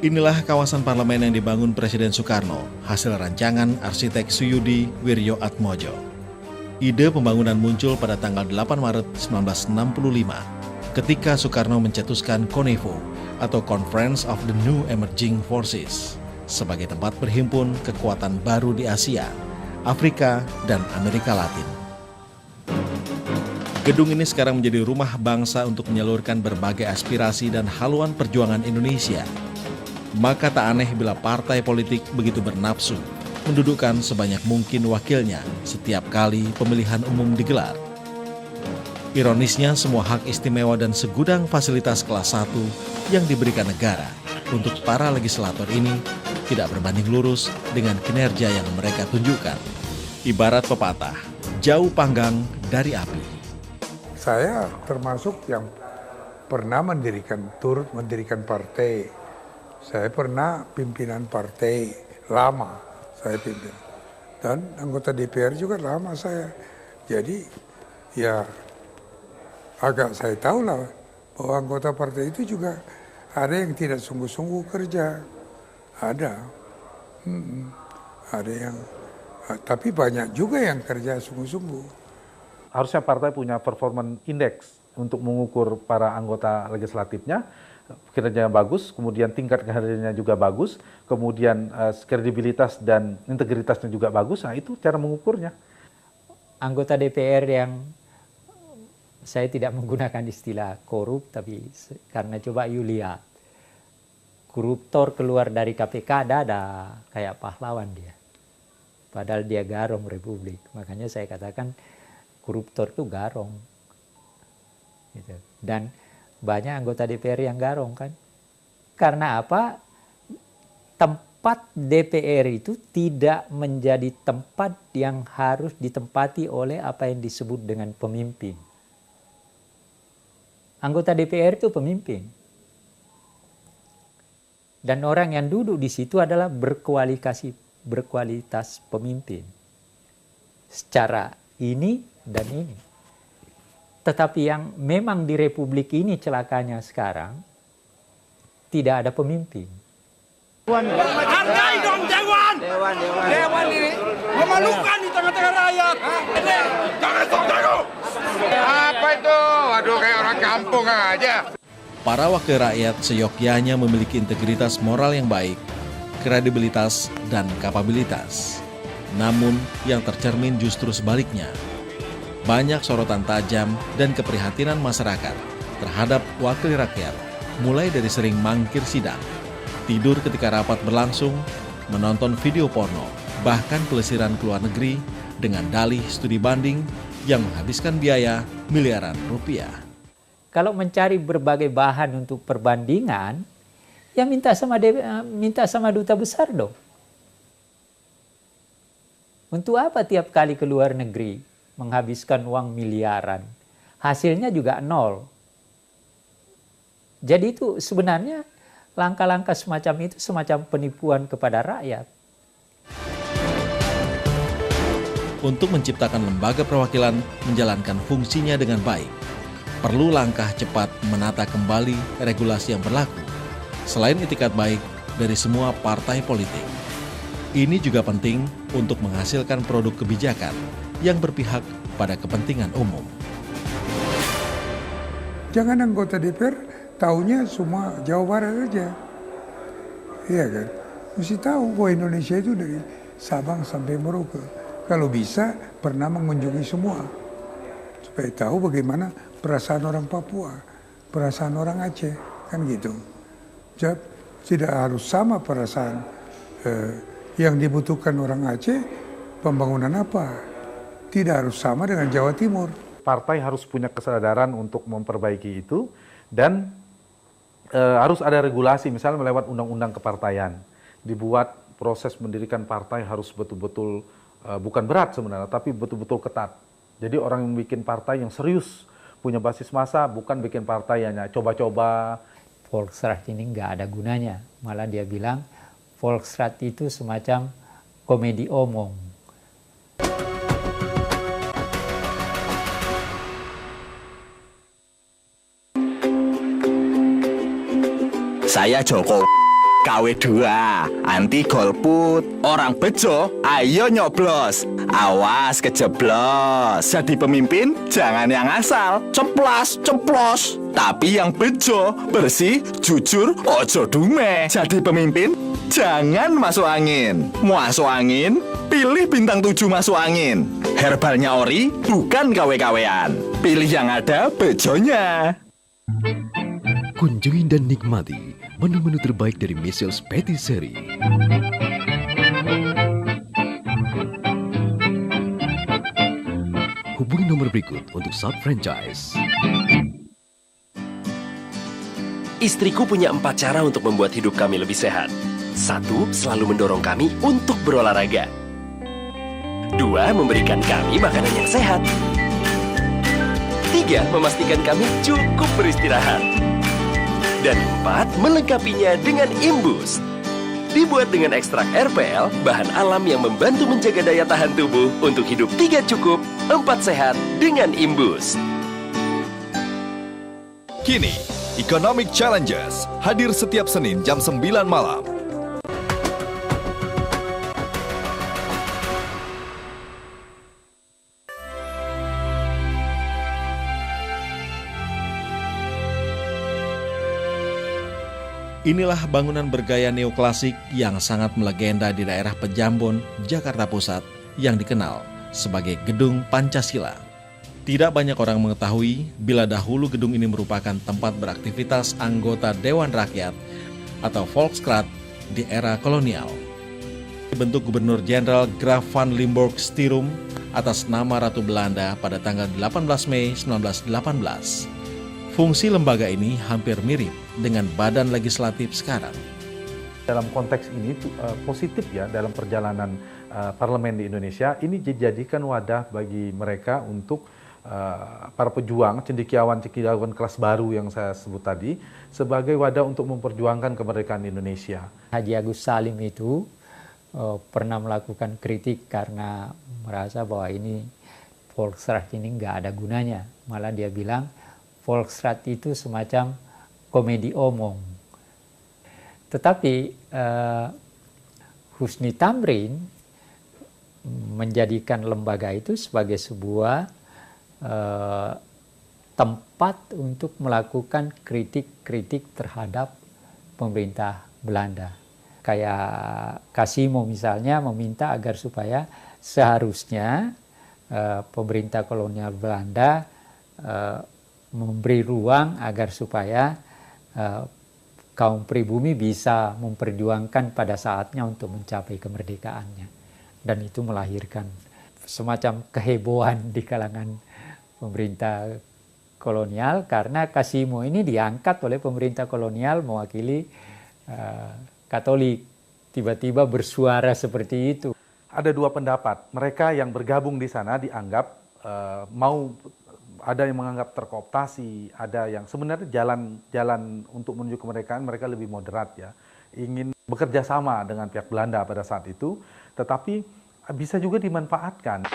Inilah kawasan parlemen yang dibangun Presiden Soekarno, hasil rancangan arsitek Suyudi Wiryo Atmojo. Ide pembangunan muncul pada tanggal 8 Maret 1965, ketika Soekarno mencetuskan CONEFO atau Conference of the New Emerging Forces, sebagai tempat berhimpun kekuatan baru di Asia, Afrika, dan Amerika Latin. Gedung ini sekarang menjadi rumah bangsa untuk menyalurkan berbagai aspirasi dan haluan perjuangan Indonesia. Maka tak aneh bila partai politik begitu bernafsu mendudukkan sebanyak mungkin wakilnya setiap kali pemilihan umum digelar. Ironisnya, semua hak istimewa dan segudang fasilitas kelas 1 yang diberikan negara untuk para legislator ini tidak berbanding lurus dengan kinerja yang mereka tunjukkan. Ibarat pepatah, jauh panggang dari api. Saya termasuk yang pernah turut mendirikan partai. Saya pernah pimpinan partai lama, saya pimpin. Dan anggota DPR juga lama saya. Jadi ya agak saya tahu lah bahwa anggota partai itu juga ada yang tidak sungguh-sungguh kerja. Ada yang, tapi banyak juga yang kerja sungguh-sungguh. Harusnya partai punya performance index untuk mengukur para anggota legislatifnya, kinerjanya bagus, kemudian tingkat kehadirannya juga bagus, kemudian kredibilitas dan integritasnya juga bagus. Nah, itu cara mengukurnya. Anggota DPR yang saya tidak menggunakan istilah korup, tapi karena coba you lihat, koruptor keluar dari KPK ada kayak pahlawan dia. Padahal dia garong Republik. Makanya saya katakan koruptor itu garong. Gitu. Dan banyak anggota DPR yang garong kan. Karena apa? Tempat DPR itu tidak menjadi tempat yang harus ditempati oleh apa yang disebut dengan pemimpin. Anggota DPR itu pemimpin. Dan orang yang duduk di situ adalah berkualitas pemimpin. Secara ini dan ini. Tetapi yang memang di Republik ini celakanya sekarang, tidak ada pemimpin. Hargai dong Dewan! Dewan ini memalukan di tengah-tengah rakyat. Jangan sok-sok! Apa itu? Aduh, kayak orang kampung aja. Para wakil rakyat seyogyanya memiliki integritas moral yang baik, kredibilitas, dan kapabilitas. Namun, yang tercermin justru sebaliknya. Banyak sorotan tajam dan keprihatinan masyarakat terhadap wakil rakyat, mulai dari sering mangkir sidang, tidur ketika rapat berlangsung, menonton video porno, bahkan pelesiran ke luar negeri dengan dalih studi banding yang menghabiskan biaya miliaran rupiah. Kalau mencari berbagai bahan untuk perbandingan, ya minta sama duta besar dong. Untuk apa tiap kali ke luar negeri menghabiskan uang miliaran? Hasilnya juga nol. Jadi itu sebenarnya langkah-langkah semacam itu semacam penipuan kepada rakyat. Untuk menciptakan lembaga perwakilan menjalankan fungsinya dengan baik, perlu langkah cepat menata kembali regulasi yang berlaku, selain itikat baik dari semua partai politik. Ini juga penting untuk menghasilkan produk kebijakan yang berpihak pada kepentingan umum. Jangan anggota DPR taunya semua Jawa Barat aja. Iya kan? Mesti tahu bahwa Indonesia itu dari Sabang sampai Merauke. Kalau bisa pernah mengunjungi semua. Supaya tahu bagaimana perasaan orang Papua, perasaan orang Aceh, kan gitu. Jadi tidak harus sama perasaan yang dibutuhkan orang Aceh, pembangunan apa. Tidak harus sama dengan Jawa Timur. Partai harus punya kesadaran untuk memperbaiki itu dan harus ada regulasi, misalnya melewat undang-undang kepartaian. Dibuat proses mendirikan partai harus betul-betul bukan berat sebenarnya, tapi betul-betul ketat. Jadi orang yang bikin partai yang serius, punya basis massa, bukan bikin partai hanya coba-coba. Volksrat ini nggak ada gunanya. Malah dia bilang Volksrat itu semacam komedi omong. Saya Joko. KW2, anti golput. Orang bejo, ayo nyoblos. Awas kejeblos. Jadi pemimpin, jangan yang asal. Ceplos. Tapi yang bejo, bersih, jujur, ojo dume. Jadi pemimpin, jangan masuk angin. Masuk angin, pilih bintang 7 masuk angin. Herbalnya ori, bukan KW-KW-an. Pilih yang ada bejonya. Kunjungi dan nikmati menu-menu terbaik dari Michel's Patisserie. Hubungi nomor berikut untuk sub-franchise. Istriku punya 4 cara untuk membuat hidup kami lebih sehat. 1, selalu mendorong kami untuk berolahraga. 2, memberikan kami makanan yang sehat. 3, memastikan kami cukup beristirahat. Dan 4, melengkapinya dengan Imbus. Dibuat dengan ekstrak RPL, bahan alam yang membantu menjaga daya tahan tubuh untuk hidup 3 cukup, 4 sehat dengan Imbus. Kini, Economic Challenges hadir setiap Senin jam 9 malam. Inilah bangunan bergaya neoklasik yang sangat melegenda di daerah Pejambon, Jakarta Pusat yang dikenal sebagai Gedung Pancasila. Tidak banyak orang mengetahui bila dahulu gedung ini merupakan tempat beraktivitas anggota Dewan Rakyat atau Volksraad di era kolonial. Dibentuk Gubernur Jenderal Graaf van Limburg Stirum atas nama Ratu Belanda pada tanggal 18 Mei 1918. Fungsi lembaga ini hampir mirip dengan badan legislatif sekarang. Dalam konteks ini positif ya dalam perjalanan parlemen di Indonesia, ini dijadikan wadah bagi mereka untuk para pejuang, cendekiawan kelas baru yang saya sebut tadi, sebagai wadah untuk memperjuangkan kemerdekaan Indonesia. Haji Agus Salim itu pernah melakukan kritik karena merasa bahwa ini Volksraad ini nggak ada gunanya. Malah dia bilang Volksraad itu semacam komedi omong. Tetapi Husni Tamrin menjadikan lembaga itu sebagai sebuah tempat untuk melakukan kritik-kritik terhadap pemerintah Belanda. Kayak Kasimo misalnya meminta agar supaya seharusnya pemerintah kolonial Belanda memberi ruang agar supaya kaum pribumi bisa memperjuangkan pada saatnya untuk mencapai kemerdekaannya. Dan itu melahirkan semacam kehebohan di kalangan pemerintah kolonial karena Kasimo ini diangkat oleh pemerintah kolonial mewakili Katolik. Tiba-tiba bersuara seperti itu. Ada 2 pendapat. Mereka yang bergabung di sana dianggap ada yang menganggap terkooptasi, ada yang sebenarnya jalan untuk menuju kemerdekaan mereka lebih moderat ya, ingin bekerja sama dengan pihak Belanda pada saat itu, tetapi bisa juga dimanfaatkan.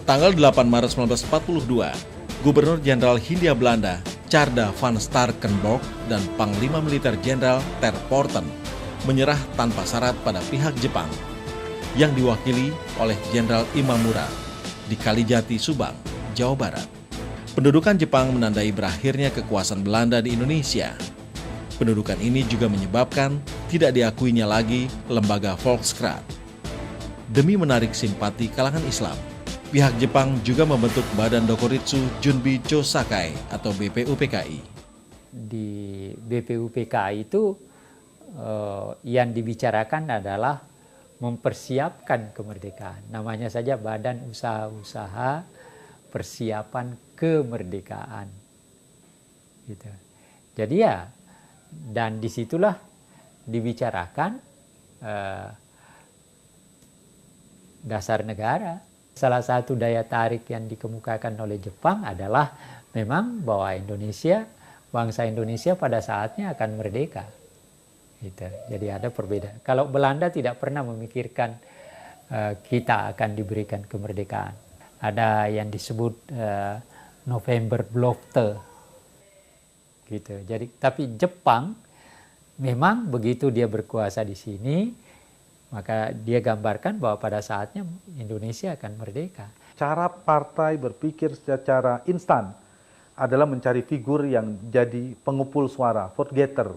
Tanggal 8 Maret 1942, Gubernur Jenderal Hindia Belanda Tjarda van Starkenborg dan Panglima Militer Jenderal Ter Poorten menyerah tanpa syarat pada pihak Jepang yang diwakili oleh Jenderal Imamura di Kalijati, Subang, Jawa Barat. Pendudukan Jepang menandai berakhirnya kekuasaan Belanda di Indonesia. Pendudukan ini juga menyebabkan tidak diakuinya lagi lembaga Volksraad. Demi menarik simpati kalangan Islam, pihak Jepang juga membentuk Badan Dokuritsu Junbi Chosakai atau BPUPKI. Di BPUPKI itu yang dibicarakan adalah mempersiapkan kemerdekaan. Namanya saja Badan Usaha-Usaha Persiapan Kemerdekaan. Gitu. Jadi ya, dan disitulah dibicarakan dasar negara. Salah satu daya tarik yang dikemukakan oleh Jepang adalah memang bahwa bangsa Indonesia pada saatnya akan merdeka. Gitu. Jadi ada perbedaan. Kalau Belanda tidak pernah memikirkan kita akan diberikan kemerdekaan. Ada yang disebut November Belofte. Gitu. Jadi tapi Jepang memang begitu dia berkuasa di sini, maka dia gambarkan bahwa pada saatnya Indonesia akan merdeka. Cara partai berpikir secara instan adalah mencari figur yang jadi pengumpul suara, vote getter.